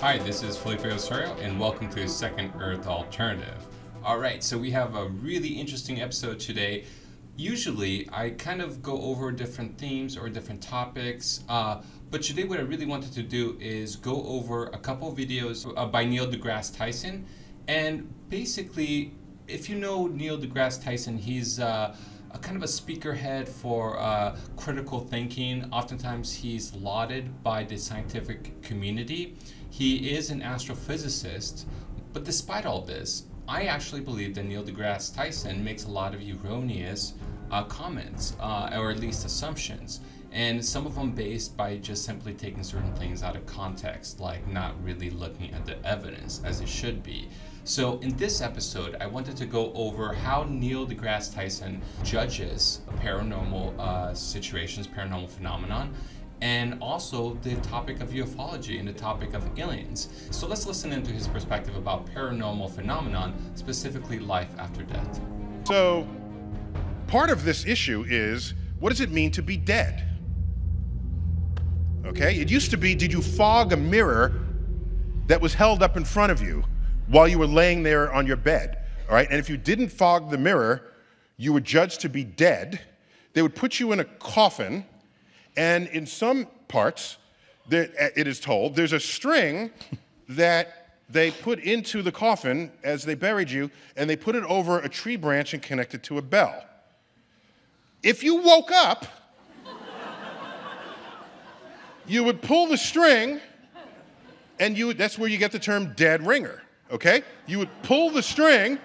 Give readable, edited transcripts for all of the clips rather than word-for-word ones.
Hi, this is Felipe Osorio, and welcome to Second Earth Alternative. Alright, so we have a really interesting episode today. Usually, I kind of go over different themes or different topics, but today what I really wanted to do is go over a couple videos by Neil deGrasse Tyson. And basically, if you know Neil deGrasse Tyson, he's a kind of a speakerhead for critical thinking. Oftentimes he's lauded by the scientific community. He is an astrophysicist, but despite all this, I actually believe that Neil deGrasse Tyson makes a lot of erroneous comments, or at least assumptions, and some of them based by just simply taking certain things out of context, like not really looking at the evidence as it should be. So in this episode, I wanted to go over how Neil deGrasse Tyson judges paranormal situations, paranormal phenomenon, and also the topic of ufology and the topic of aliens. So let's listen into his perspective about paranormal phenomenon, specifically life after death. So part of this issue is, what does it mean to be dead? Okay, it used to be, did you fog a mirror that was held up in front of you while you were laying there on your bed? All right, and if you didn't fog the mirror, you were judged to be dead. They would put you in a coffin, and in some parts, it is told, there's a string that they put into the coffin as they buried you, and they put it over a tree branch and connected to a bell. If you woke up, you would pull the string, and that's where you get the term dead ringer, okay? You would pull the string,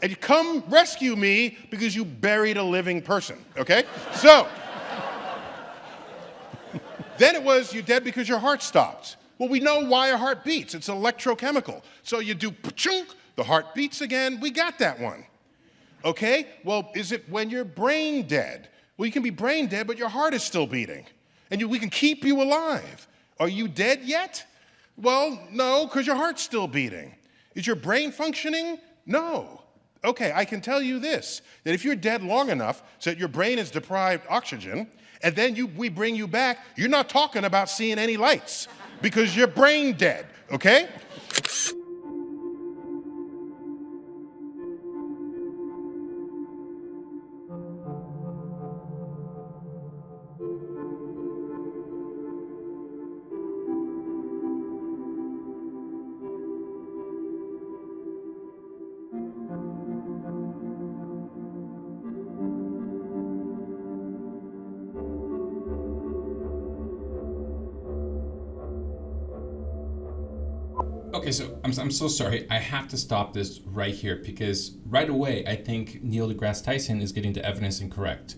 and you come rescue me because you buried a living person, okay? So, then it was, you're dead because your heart stopped. Well, we know why a heart beats. It's electrochemical. So you do pa-chunk, the heart beats again. We got that one. Okay? Well, is it when you're brain dead? Well, you can be brain dead, but your heart is still beating. And we can keep you alive. Are you dead yet? Well, no, because your heart's still beating. Is your brain functioning? No. Okay, I can tell you this, that if you're dead long enough so that your brain is deprived oxygen, and then we bring you back, you're not talking about seeing any lights because you're brain dead, okay? Okay, so I'm so sorry. I have to stop this right here because right away I think Neil deGrasse Tyson is getting the evidence incorrect.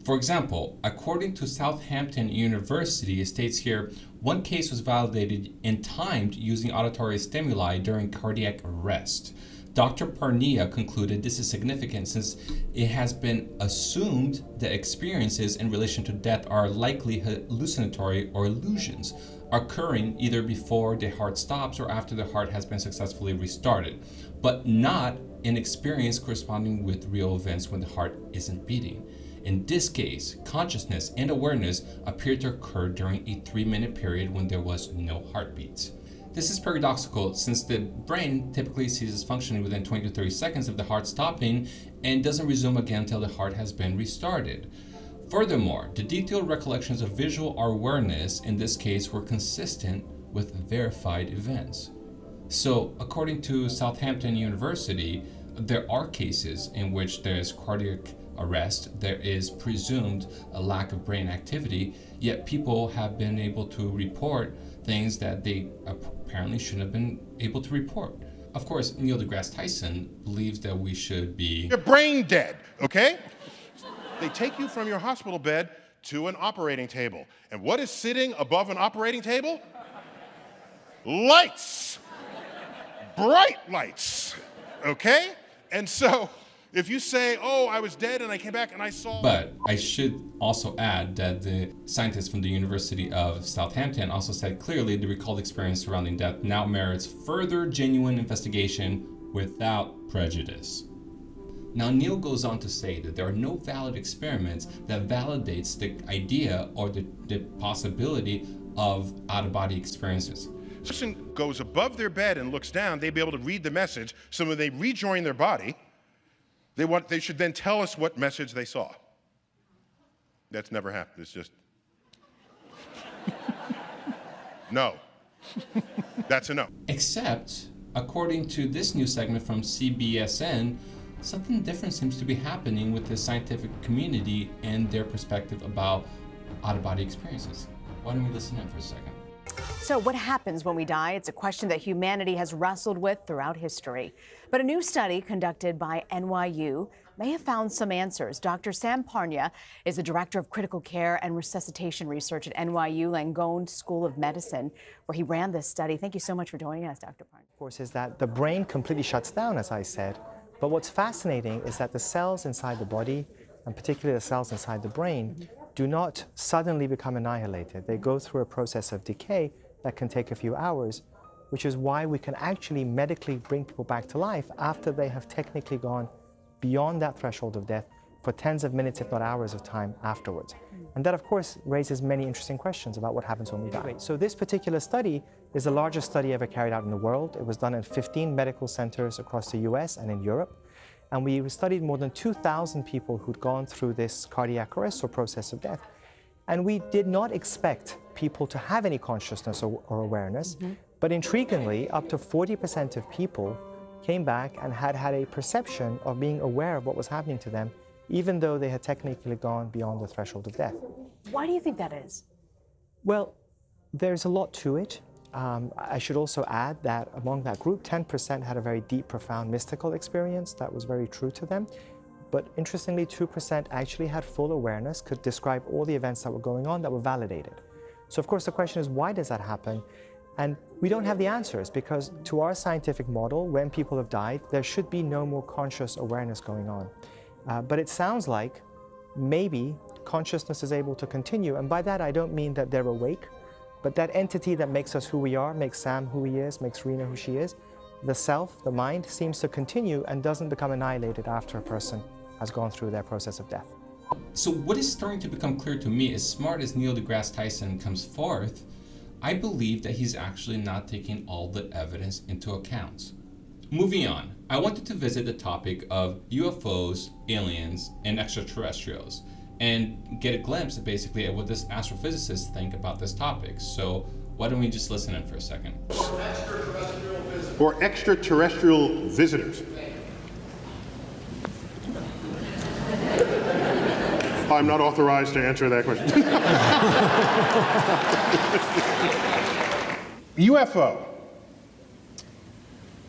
For example, according to Southampton University, it states here, one case was validated and timed using auditory stimuli during cardiac arrest. Dr. Parnia concluded this is significant since it has been assumed that experiences in relation to death are likely hallucinatory or illusions, occurring either before the heart stops or after the heart has been successfully restarted, but not an experience corresponding with real events when the heart isn't beating. In this case, consciousness and awareness appeared to occur during a 3-minute period when there was no heartbeats. This is paradoxical since the brain typically ceases functioning within 20 to 30 seconds of the heart stopping and doesn't resume again until the heart has been restarted. Furthermore, the detailed recollections of visual awareness in this case were consistent with verified events. So, according to Southampton University, there are cases in which there is cardiac arrest, there is presumed a lack of brain activity, yet people have been able to report things that they apparently shouldn't have been able to report. Of course, Neil deGrasse Tyson believes that we should be... You're brain dead, okay? They take you from your hospital bed to an operating table. And what is sitting above an operating table? Lights. Bright lights, okay? And so if you say, oh, I was dead and I came back and I saw... But I should also add that the scientists from the University of Southampton also said clearly the recalled experience surrounding death now merits further genuine investigation without prejudice. Now, Neil goes on to say that there are no valid experiments that validates the idea or the possibility of out-of-body experiences. person goes above their bed and looks down, they'd be able to read the message, so when they rejoin their body, they should then tell us what message they saw. That's never happened. It's just, no. That's a no. Except, according to this new segment from CBSN, something different seems to be happening with the scientific community and their perspective about out-of-body experiences. Why don't we listen in for a second? So what happens when we die? It's a question that humanity has wrestled with throughout history. But a new study conducted by NYU may have found some answers. Dr. Sam Parnia is the director of critical care and resuscitation research at NYU Langone School of Medicine, where he ran this study. Thank you so much for joining us, Dr. Parnia. Of course, is that the brain completely shuts down, as I said. But what's fascinating is that the cells inside the body, and particularly the cells inside the brain, do not suddenly become annihilated. They go through a process of decay that can take a few hours, which is why we can actually medically bring people back to life after they have technically gone beyond that threshold of death for tens of minutes, if not hours of time afterwards. And that, of course, raises many interesting questions about what happens when we die. So this particular study is the largest study ever carried out in the world. It was done in 15 medical centers across the US and in Europe. And we studied more than 2,000 people who'd gone through this cardiac arrest or process of death. And we did not expect people to have any consciousness or awareness. But intriguingly, up to 40% of people came back and had a perception of being aware of what was happening to them, even though they had technically gone beyond the threshold of death. Why do you think that is? Well, there's a lot to it. I should also add that among that group, 10% had a very deep, profound mystical experience that was very true to them. But interestingly, 2% actually had full awareness, could describe all the events that were going on that were validated. So of course the question is, why does that happen? And we don't have the answers, because to our scientific model, when people have died, there should be no more conscious awareness going on. But it sounds like maybe consciousness is able to continue. And by that, I don't mean that they're awake, but that entity that makes us who we are, makes Sam who he is, makes Rena who she is, the self, the mind, seems to continue and doesn't become annihilated after a person has gone through their process of death. So what is starting to become clear to me, as smart as Neil deGrasse Tyson comes forth, I believe that he's actually not taking all the evidence into account. Moving on, I wanted to visit the topic of UFOs, aliens, and extraterrestrials, and get a glimpse basically at what this astrophysicists think about this topic. So why don't we just listen in for a second? Or extraterrestrial visitors. I'm not authorized to answer that question. UFO.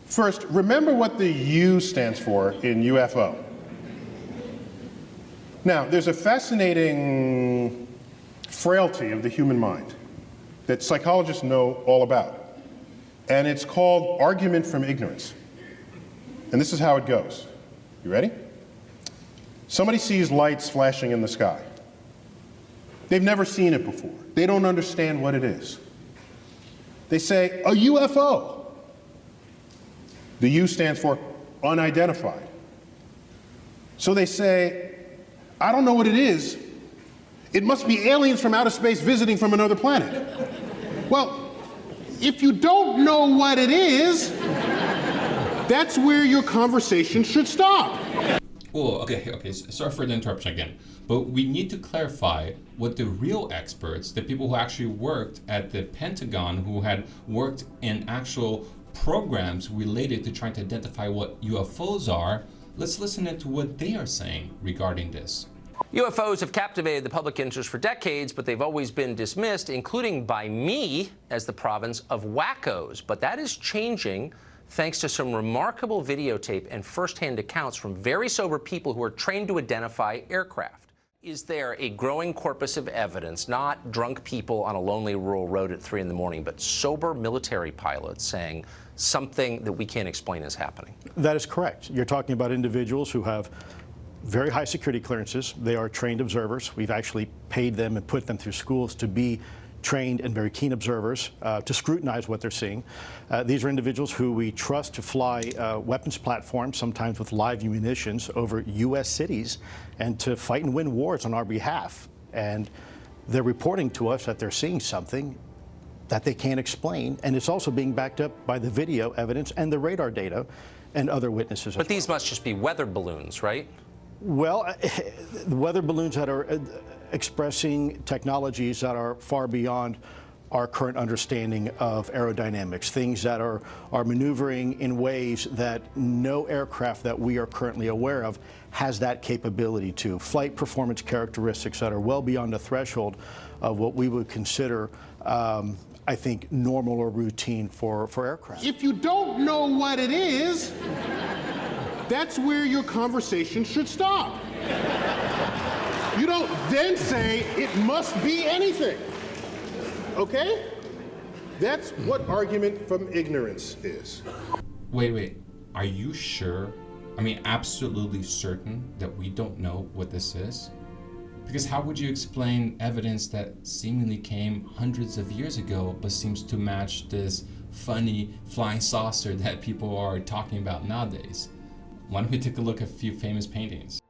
First, remember what the U stands for in UFO. Now, there's a fascinating frailty of the human mind that psychologists know all about, and it's called argument from ignorance. And this is how it goes. You ready? Somebody sees lights flashing in the sky. They've never seen it before. They don't understand what it is. They say, a UFO. The U stands for unidentified. So they say, I don't know what it is. It must be aliens from outer space visiting from another planet. Well, if you don't know what it is, that's where your conversation should stop. Oh, okay, sorry for the interruption again. But we need to clarify what the real experts, the people who actually worked at the Pentagon, who had worked in actual programs related to trying to identify what UFOs are, let's listen to what they are saying regarding this. UFOs have captivated the public interest for decades, but they've always been dismissed, including by me, as the province of wackos. But that is changing thanks to some remarkable videotape and first-hand accounts from very sober people who are trained to identify aircraft. Is there a growing corpus of evidence, not drunk people on a lonely rural road at 3 in the morning, but sober military pilots saying something that we can't explain is happening? That is correct. You're talking about individuals who have very high security clearances. They are trained observers. We've actually paid them and put them through schools to be trained and very keen observers to scrutinize what they're seeing. These are individuals who we trust to fly weapons platforms, sometimes with live munitions, over U.S. cities and to fight and win wars on our behalf. And they're reporting to us that they're seeing something, that they can't explain, and it's also being backed up by the video evidence and the radar data and other witnesses. But these must just be weather balloons, right? Well, the weather balloons that are expressing technologies that are far beyond our current understanding of aerodynamics, things that are maneuvering in ways that no aircraft that we are currently aware of has that capability to. Flight performance characteristics that are well beyond the threshold of what we would consider, I think, normal or routine for aircraft. If you don't know what it is, that's where your conversation should stop. You don't then say it must be anything. Okay? That's what argument from ignorance is. Wait. Are you sure? I mean, absolutely certain that we don't know what this is? Because how would you explain evidence that seemingly came hundreds of years ago but seems to match this funny flying saucer that people are talking about nowadays? Why don't we take a look at a few famous paintings?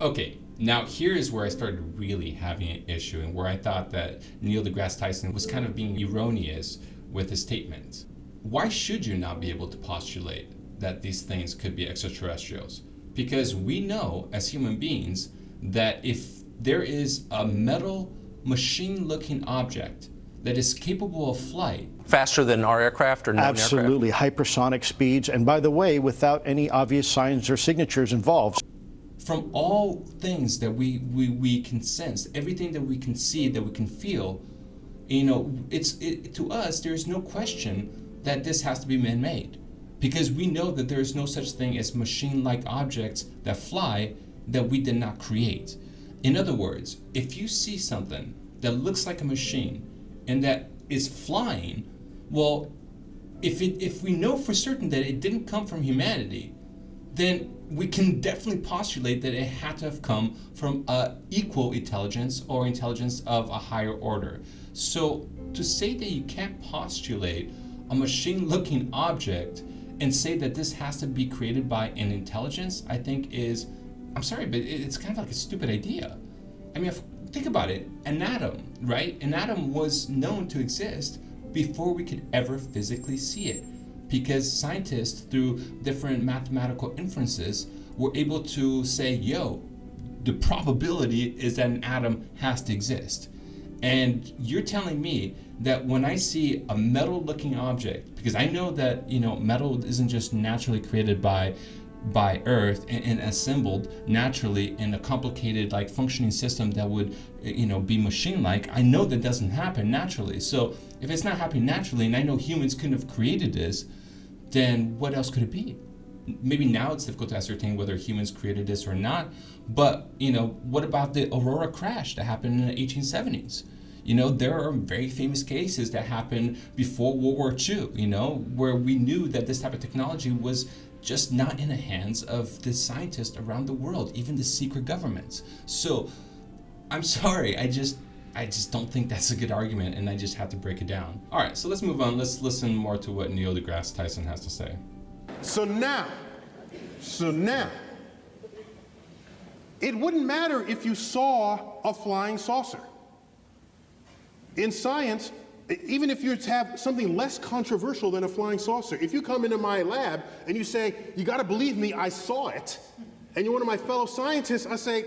Okay, now here is where I started really having an issue and where I thought that Neil deGrasse Tyson was kind of being erroneous with his statement. Why should you not be able to postulate that these things could be extraterrestrials? Because we know as human beings that if there is a metal machine-looking object that is capable of flight, Faster than our aircraft or non-aircraft? Absolutely, hypersonic speeds, and by the way, without any obvious signs or signatures involved. from all things that we can sense, everything that we can see, that we can feel, you know, to us, there's no question that this has to be man-made, because we know that there is no such thing as machine-like objects that fly that we did not create. In other words, if you see something that looks like a machine and that is flying, well, if we know for certain that it didn't come from humanity, then we can definitely postulate that it had to have come from equal intelligence or intelligence of a higher order. So to say that you can't postulate a machine-looking object and say that this has to be created by an intelligence, I think is, I'm sorry, but it's kind of like a stupid idea. I mean, think about it. An atom, right? An atom was known to exist before we could ever physically see it, because scientists, through different mathematical inferences, were able to say, yo, the probability is that an atom has to exist. And you're telling me that when I see a metal-looking object, because I know that, you know, metal isn't just naturally created by Earth and assembled naturally in a complicated, like, functioning system that would, you know, be machine-like. I know that doesn't happen naturally. So if it's not happening naturally, and I know humans couldn't have created this, then what else could it be? Maybe now it's difficult to ascertain whether humans created this or not, but, you know, what about the Aurora crash that happened in the 1870s? You know, there are very famous cases that happened before World War II, you know, where we knew that this type of technology was just not in the hands of the scientists around the world, even the secret governments. So I'm sorry, I just don't think that's a good argument, and I just have to break it down. All right, so let's move on. Let's listen more to what Neil deGrasse Tyson has to say. So now, it wouldn't matter if you saw a flying saucer. In science, even if you have something less controversial than a flying saucer, if you come into my lab and you say, you gotta believe me, I saw it, and you're one of my fellow scientists, I say,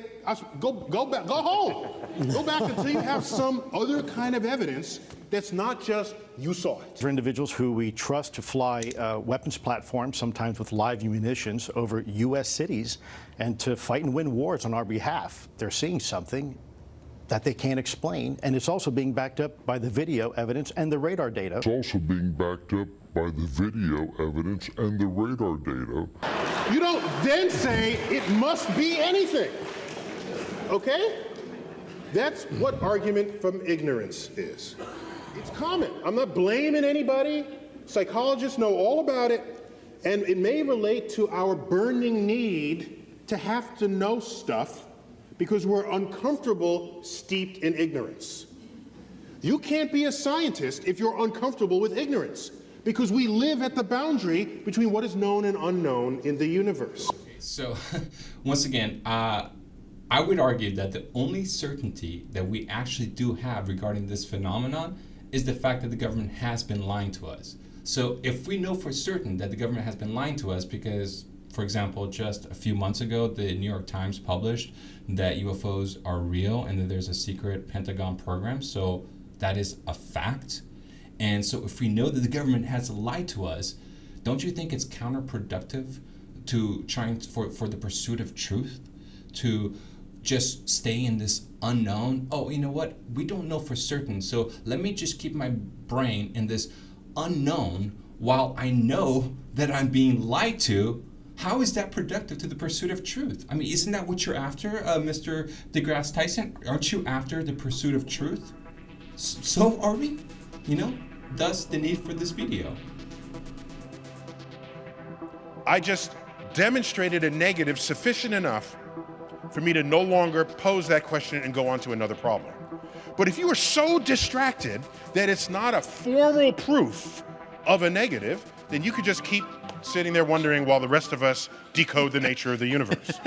go back, go home. Go back until you have some other kind of evidence that's not just you saw it. For individuals who we trust to fly weapons platforms, sometimes with live munitions, over U.S. cities, and to fight and win wars on our behalf, they're seeing something that they can't explain, and it's also being backed up by the video evidence and the radar data. It's also being backed up by the video evidence and the radar data. You don't then say it must be anything, okay? That's what argument from ignorance is. It's common. I'm not blaming anybody. Psychologists know all about it, and it may relate to our burning need to have to know stuff because we're uncomfortable, steeped in ignorance. You can't be a scientist if you're uncomfortable with ignorance, because we live at the boundary between what is known and unknown in the universe. So, once again, I would argue that the only certainty that we actually do have regarding this phenomenon is the fact that the government has been lying to us. So if we know for certain that the government has been lying to us because, for example, just a few months ago, the New York Times published that UFOs are real and that there's a secret Pentagon program, so that is a fact. And so if we know that the government has lied to us, don't you think it's counterproductive to trying for the pursuit of truth, to just stay in this unknown? Oh, you know what? We don't know for certain, so let me just keep my brain in this unknown while I know that I'm being lied to. How is that productive to the pursuit of truth? I mean, isn't that what you're after, Mr. deGrasse Tyson? Aren't you after the pursuit of truth? So are we? You know, thus the need for this video. I just demonstrated a negative sufficient enough for me to no longer pose that question and go on to another problem. But if you are so distracted that it's not a formal proof of a negative, then you could just keep sitting there wondering while the rest of us decode the nature of the universe.